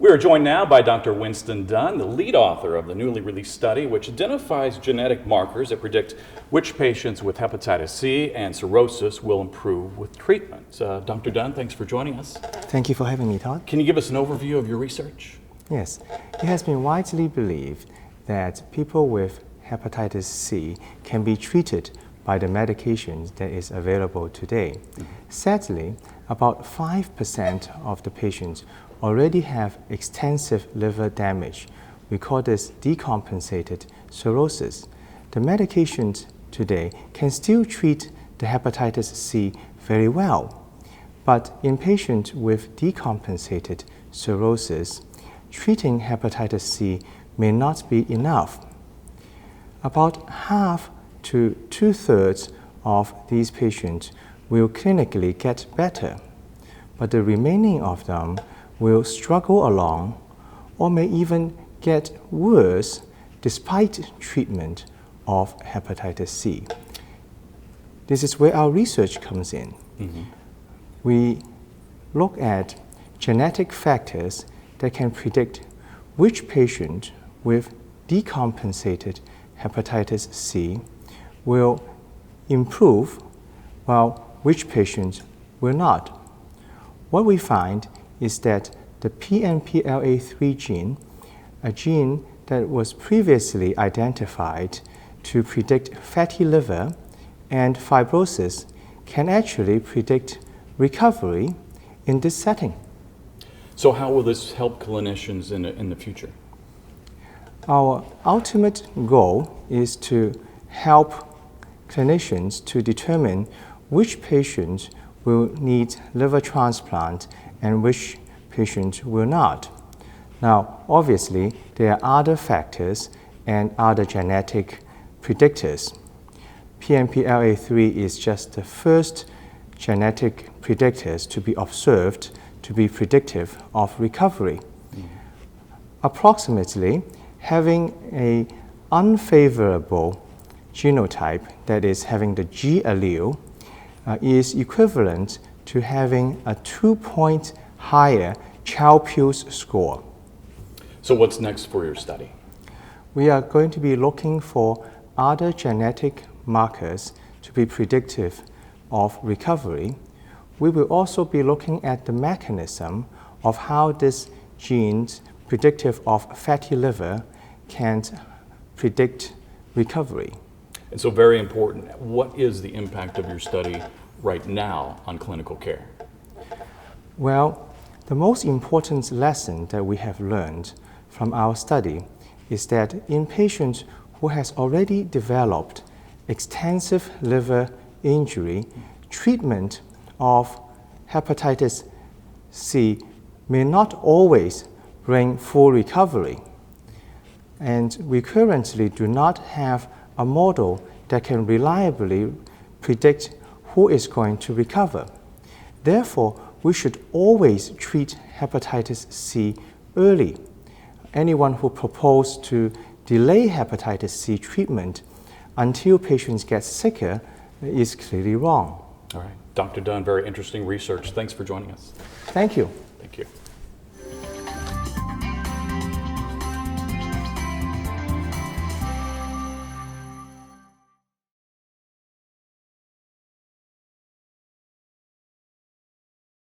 We are joined now by Dr. Winston Dunn, the lead author of the newly released study which identifies genetic markers that predict which patients with hepatitis C and cirrhosis will improve with treatment. Dr. Dunn, thanks for joining us. Thank you for having me, Todd. Can you give us an overview of your research? Yes, it has been widely believed that people with hepatitis C can be treated by the medications that is available today. Sadly, about 5% of the patients already have extensive liver damage. We call this decompensated cirrhosis. The medications today can still treat the hepatitis C very well, but in patients with decompensated cirrhosis, treating hepatitis C may not be enough. About half to two-thirds of these patients will clinically get better, but the remaining of them will struggle along or may even get worse despite treatment of hepatitis C. This is where our research comes in. We look at genetic factors that can predict which patient with decompensated hepatitis C will improve while which patients will not. What we find is that the PNPLA3 gene, a gene that was previously identified to predict fatty liver and fibrosis, can actually predict recovery in this setting. So how will this help clinicians in the future? Our ultimate goal is to help clinicians to determine which patients will need liver transplant and which patients will not. Now, obviously, there are other factors and other genetic predictors. PNPLA3 is just the first genetic predictors to be observed to be predictive of recovery. Approximately, having an unfavorable genotype, that is having the G allele, is equivalent to having a 2-point higher Child-Pugh score. So what's next for your study? We are going to be looking for other genetic markers to be predictive of recovery. We will also be looking at the mechanism of how this gene predictive of fatty liver can predict recovery. And so very important, what is the impact of your study right now on clinical care? Well, the most important lesson that we have learned from our study is that in patients who has already developed extensive liver injury, treatment of hepatitis C may not always bring full recovery. And we currently do not have a model that can reliably predict who is going to recover. Therefore, we should always treat hepatitis C early. Anyone who proposes to delay hepatitis C treatment until patients get sicker is clearly wrong. All right. Dr. Dunn, very interesting research. Thanks for joining us. Thank you. Thank you.